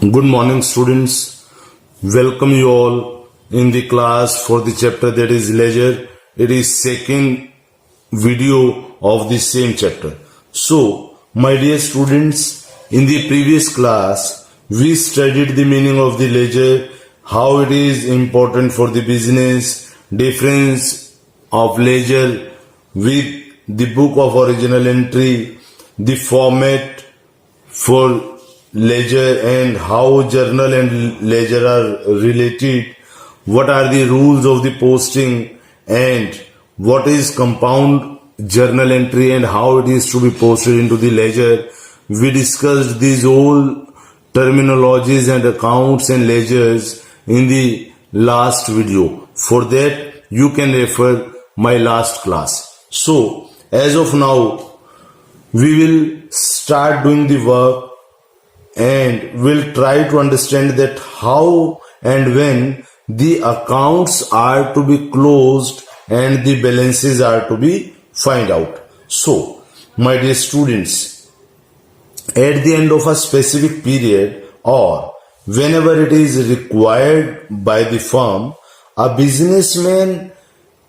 Good morning, students. Welcome you all in the class for the chapter that is ledger. It is second video of the same chapter. So, my dear students, in the previous class, we studied the meaning of the ledger, how it is important for the business, difference of ledger with the book of original entry, the format for ledger and how journal and ledger are related, what are the rules of the posting, and what is compound journal entry and how it is to be posted into the ledger. We discussed these all terminologies and accounts and ledgers in the last video. For that, you can refer my last class. So, as of now, we will start doing the work and we'll try to understand that how and when the accounts are to be closed and the balances are to be find out. So, my dear students, at the end of a specific period or whenever it is required by the firm, a businessman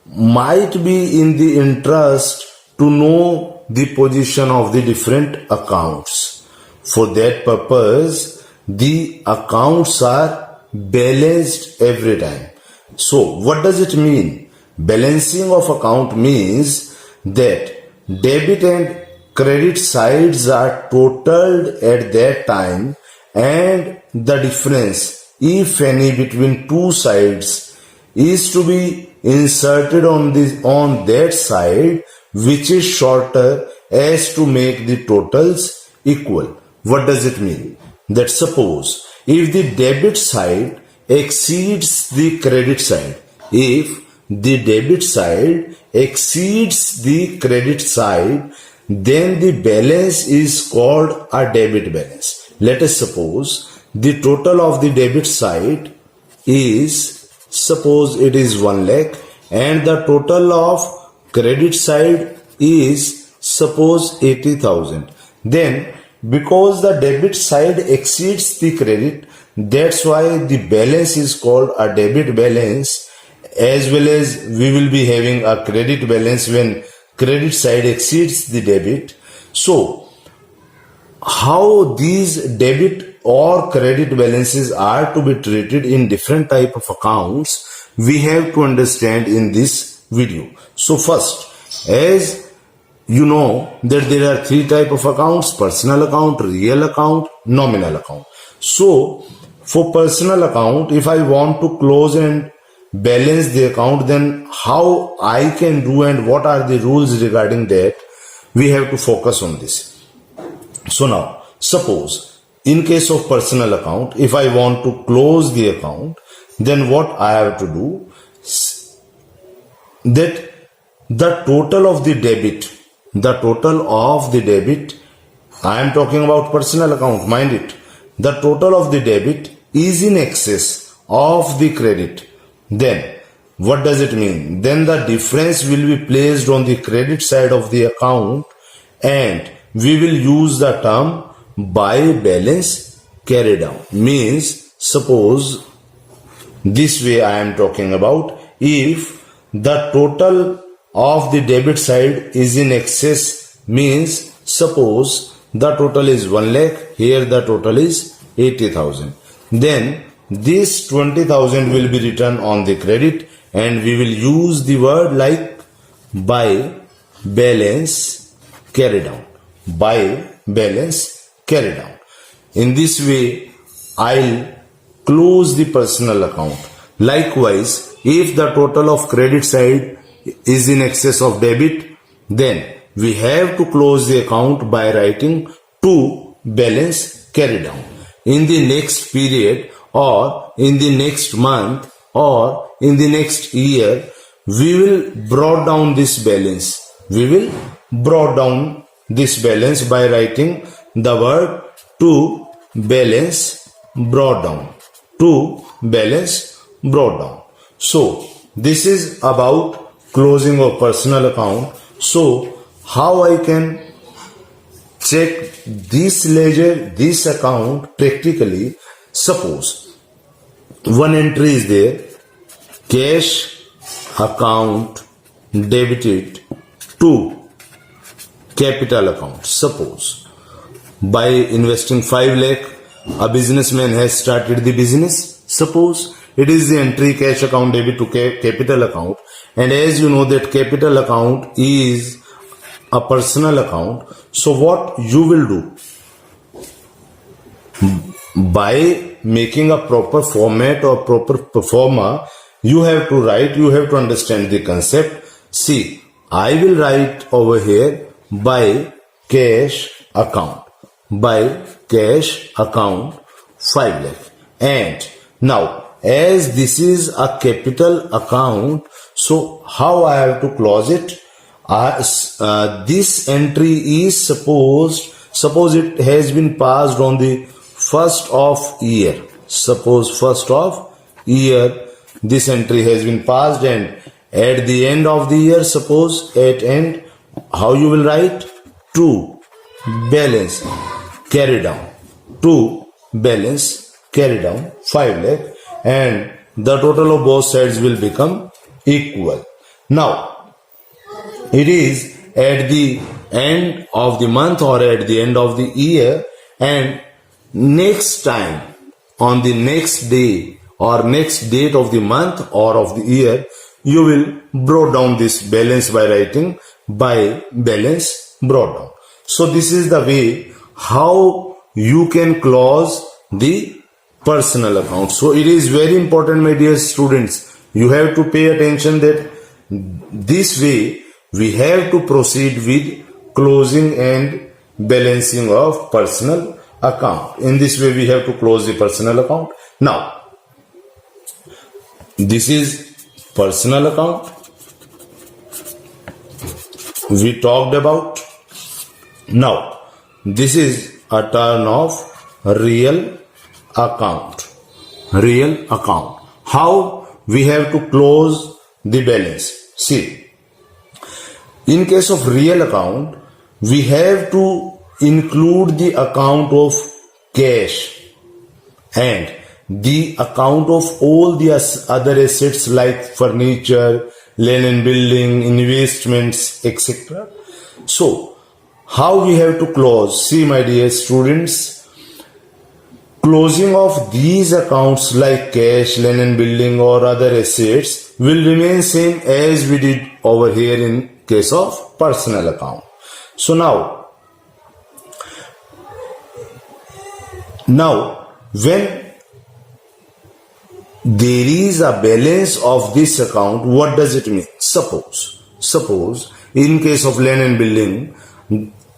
might be in the interest to know the position of the different accounts. For that purpose, the accounts are balanced every time. So, what does it mean? Balancing of account means that debit and credit sides are totaled at that time and the difference, if any, between two sides is to be inserted on that side which is shorter as to make the totals equal. What does it mean? That suppose if the debit side exceeds the credit side, if the debit side exceeds the credit side, then the balance is called a debit balance. Let us suppose the total of the debit side is, suppose it is 1 lakh and the total of credit side is suppose 80,000. Then because the debit side exceeds the credit, that's why the balance is called a debit balance, as well as we will be having a credit balance when credit side exceeds the debit. So, how these debit or credit balances are to be treated in different type of accounts, we have to understand in this video. So first, as you know that there are three type of accounts: personal account, real account, nominal account. So for personal account, if I want to close and balance the account, then how I can do and what are the rules regarding that, we have to focus on this. So now, suppose in case of personal account, if I want to close the account, then what I have to do, that the total of the debit, I am talking about personal account, mind it, the total of the debit is in excess of the credit. Then what does it mean? Then the difference will be placed on the credit side of the account and we will use the term by balance carry down. Means, suppose this way I am talking about, if the total of the debit side is in excess, means suppose the total is 1 lakh, here the total is 80,000. Then this 20,000 will be written on the credit and we will use the word like by balance carry down. By balance carry down. In this way, I'll close the personal account. Likewise, if the total of credit side is in excess of debit, then we have to close the account by writing to balance carry down. In the next period or in the next month or in the next year, we will brought down this balance. We will brought down this balance by writing the word to balance brought down. To balance brought down. So, this is about closing of personal account. So, how I can check this ledger, this account practically, Suppose one entry is there, cash account debited to capital account. Suppose by investing 5 lakh, a businessman has started the business. Suppose it is the entry cash account debit to capital account, and as you know that capital account is a personal account. So what you will do, by making a proper format or proper performer, you have to write, you have to understand the concept. See, I will write over here by cash account, by cash account 5 lakh. And now as this is a capital account, so how I have to close it? This entry is suppose it has been passed on the 1st of year. Suppose 1st of year this entry has been passed, and at the end of the year, suppose at end, how you will write? To balance carry down, to balance carry down 5 lakh, and the total of both sides will become equal. Now it is at the end of the month or at the end of the year, and next time on the next day or next date of the month or of the year, you will brought down this balance by writing by balance brought down. So this is the way how you can close the personal account. So it is very important, my dear students, you have to pay attention that this way we have to proceed with closing and balancing of personal account. In this way we have to close the personal account. Now this is personal account we talked about. Now this is a turn of real account. Real account. How we have to close the balance? See, in case of real account, we have to include the account of cash and the account of all the other assets like furniture, land and building, investments, etc. So, how we have to close? See, my dear students, closing of these accounts like cash, land and building or other assets will remain same as we did over here in case of personal account. So now when there is a balance of this account, what does it mean? Suppose in case of land and building,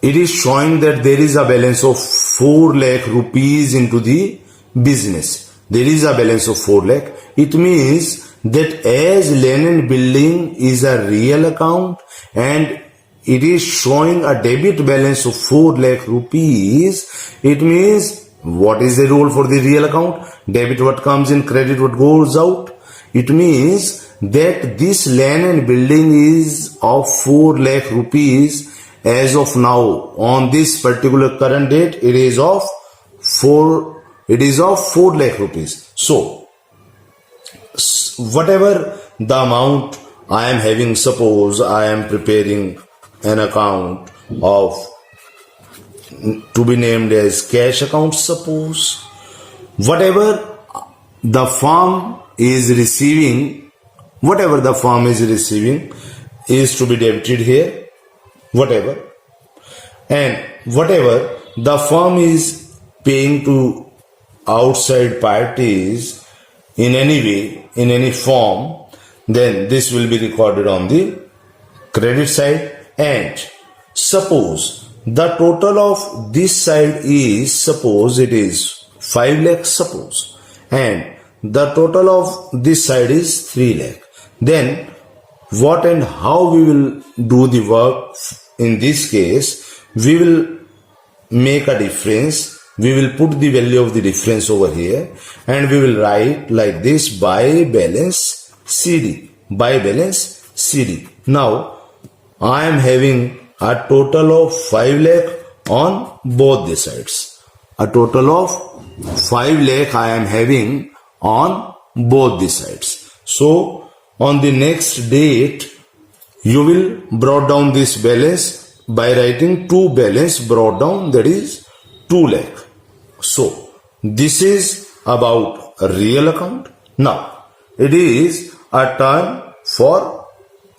it is showing that there is a balance of 4 lakh rupees into the business. There is a balance of 4 lakh. It means that as land and building is a real account and it is showing a debit balance of 4 lakh rupees, it means what is the rule for the real account? Debit what comes in, credit what goes out. It means that this land and building is of 4 lakh rupees as of now. On this particular current date, it is of 4 lakh rupees. So whatever the amount I am having, suppose I am preparing an account of to be named as cash account. Suppose whatever the firm is receiving is to be debited here, whatever, and whatever the firm is paying to outside parties in any way, in any form, then this will be recorded on the credit side. And suppose the total of this side is, suppose it is 5 lakh, suppose, and the total of this side is 3 lakh. Then what and how we will do the work? In this case, we will make a difference. We will put the value of the difference over here and we will write like this: by balance CD, by balance CD. Now I am having a total of 5 lakh on both the sides, a total of 5 lakh I am having on both the sides. So on the next date, you will brought down this balance by writing 2 balance brought down, that is 2 lakh. So this is about a real account. Now it is a turn for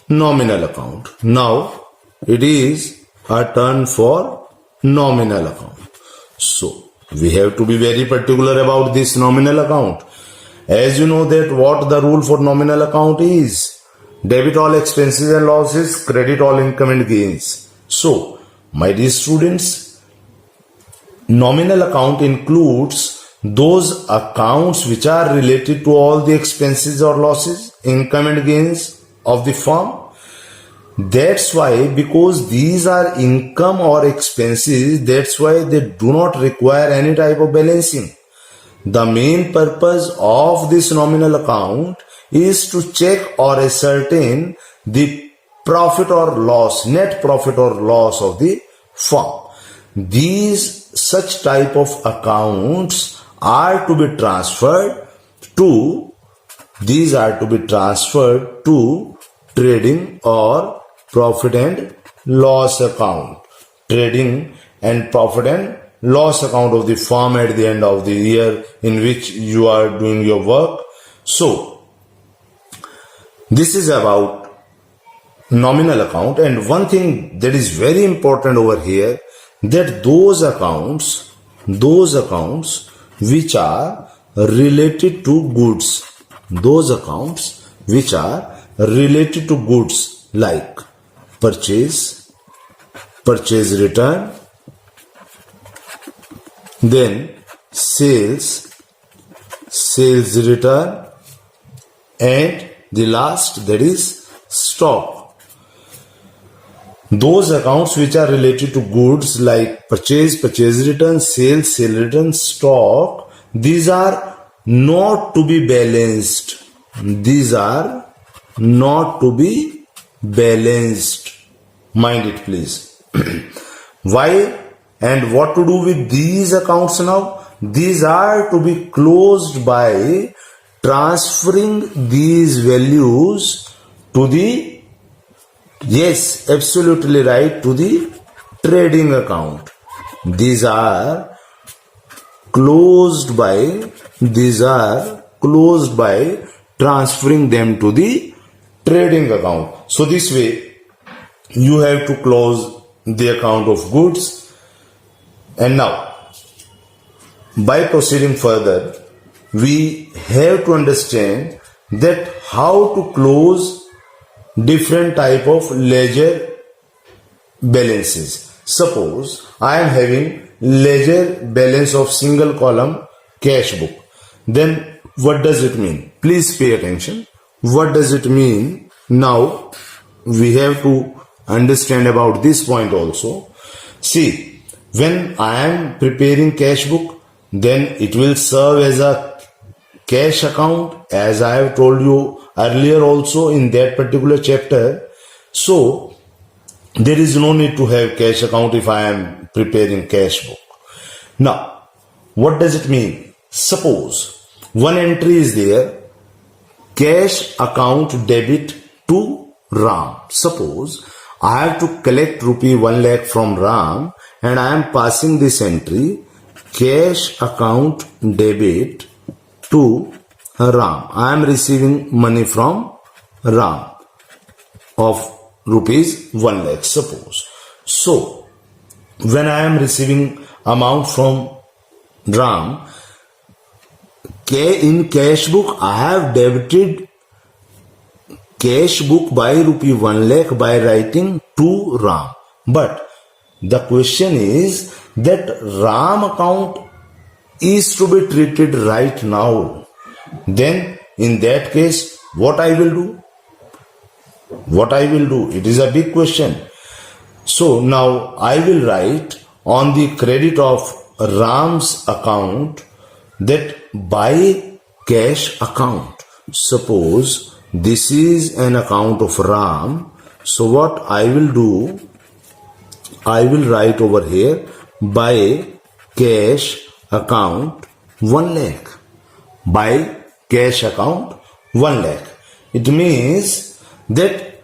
nominal account. Now it is a turn for nominal account. So we have to be very particular about this nominal account. As you know that what the rule for nominal account is, debit all expenses and losses, credit all income and gains. So my dear students, nominal account includes those accounts which are related to all the expenses or losses, income and gains of the firm. That's why, because these are income or expenses, that's why they do not require any type of balancing. The main purpose of this nominal account is to check or ascertain the profit or loss, net profit or loss of the firm. These such type of accounts are to be transferred to trading or profit and loss account. Trading and profit and loss account of the firm at the end of the year in which you are doing your work. So this is about nominal account. And one thing that is very important over here, that those accounts which are related to goods, like purchase return, then sales return, and the last, that is stock. Those accounts which are related to goods like purchase return, sales return, stock, these are not to be balanced. Mind it please. Why and what to do with these accounts now? These are to be closed by transferring these values to the, yes, absolutely right, to the trading account. These are closed by transferring them to the trading account. So this way you have to close the account of goods. And now, by proceeding further, we have to understand that how to close different type of ledger balances. Suppose I am having ledger balance of single column cash book. Then what does it mean? Please pay attention. What does it mean? Now we have to understand about this point also. See, when I am preparing cash book, then it will serve as a cash account, as I have told you earlier also in that particular chapter. So there is no need to have cash account if I am preparing cash book. Now, what does it mean? Suppose one entry is there, cash account debit to Ram. Suppose I have to collect rupee 1 lakh from Ram and I am passing this entry, cash account debit to Ram. I am receiving money from Ram of rupees 1 lakh, suppose. So when I am receiving amount from Ram, in cash book I have debited cash book by rupee 1 lakh by writing to Ram. But the question is that Ram account is to be treated right now. Then in that case, what I will do? It is a big question. So now I will write on the credit of Ram's account that by cash account. Suppose this is an account of Ram. So what I will do, I will write over here by cash account 1 lakh. By cash account 1 lakh. It means that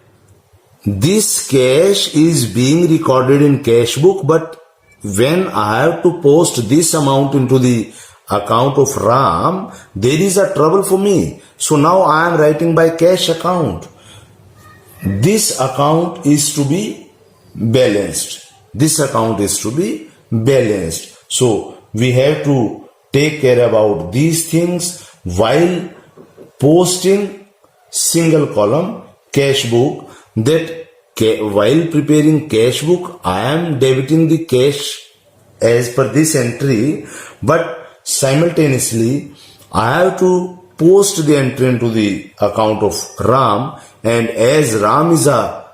this cash is being recorded in cash book, but when I have to post this amount into the account of Ram, there is a trouble for me. So now I am writing by cash account. This account is to be balanced. This account is to be balanced. So we have to take care about these things while posting single column cash book, that while preparing cash book I am debiting the cash as per this entry, but simultaneously I have to post the entry into the account of Ram, and as Ram is a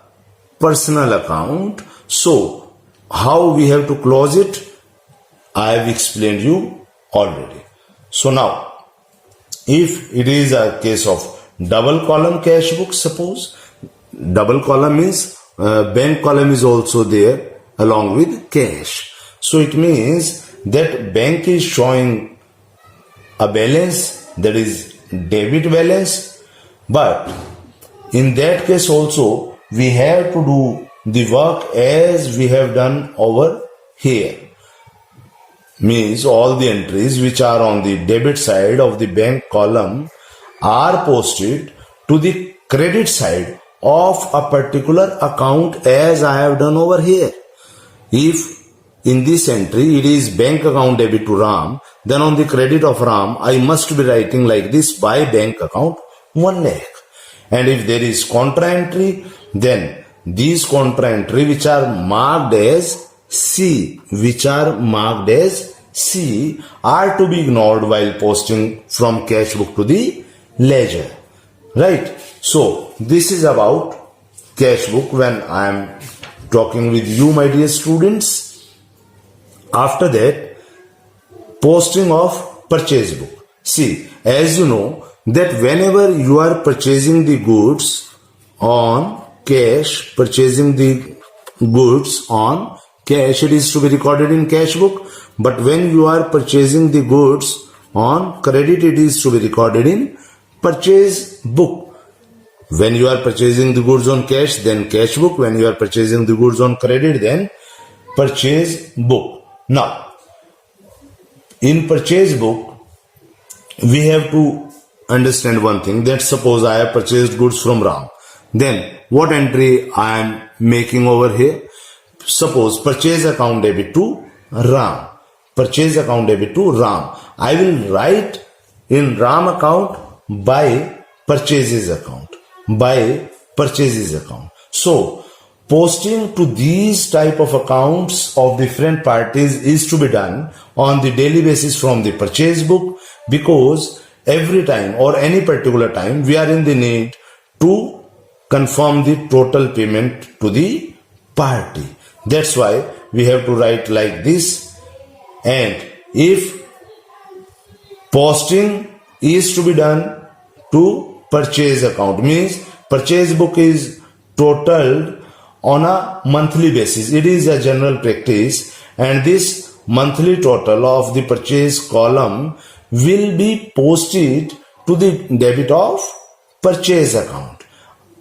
personal account, so how we have to close it I have explained you already. So now if it is a case of double column cash book, suppose double column means bank column is also there along with cash. So it means that bank is showing a balance, that is debit balance, but in that case also we have to do the work as we have done over here. Means all the entries which are on the debit side of the bank column are posted to the credit side of a particular account as I have done over here. If in this entry it is bank account debit to Ram, then on the credit of Ram I must be writing like this, by bank account 1 lakh. And if there is contra entry, then these contra entry which are marked as C, are to be ignored while posting from cash book to the ledger. Right? So this is about cash book when I am talking with you, my dear students. After that, posting of purchase book. See, as you know that whenever you are purchasing the goods on cash, it is to be recorded in cash book. But when you are purchasing the goods on credit, it is to be recorded in purchase book. When you are purchasing the goods on cash, then cash book. When you are purchasing the goods on credit, then purchase book. Now, in purchase book, we have to understand one thing, that suppose I have purchased goods from Ram. Then what entry I am making over here? Suppose purchase account debit to Ram. Purchase account debit to Ram. I will write in Ram account by purchases account. So posting to these type of accounts of different parties is to be done on the daily basis from the purchase book, because every time or any particular time we are in the need to confirm the total payment to the party. That's why we have to write like this. And if posting is to be done to purchase account, means purchase book is totaled on a monthly basis. It is a general practice, and this monthly total of the purchase column will be posted to the debit of purchase account.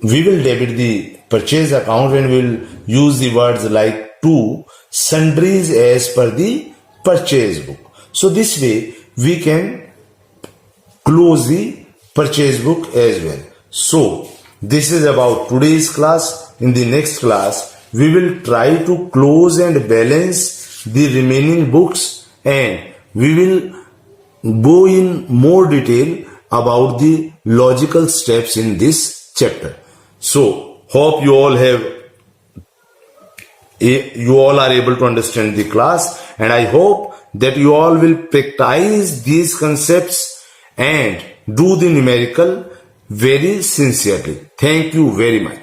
We will debit the purchase account when we will use the words like to sundries as per the purchase book. So this way we can close the purchase book as well. So this is about today's class. In the next class we will try to close and balance the remaining books, and we will go in more detail about the logical steps in this chapter. So hope you all are able to understand the class, and I hope that you all will practice these concepts and do the numerical very sincerely. Thank you very much.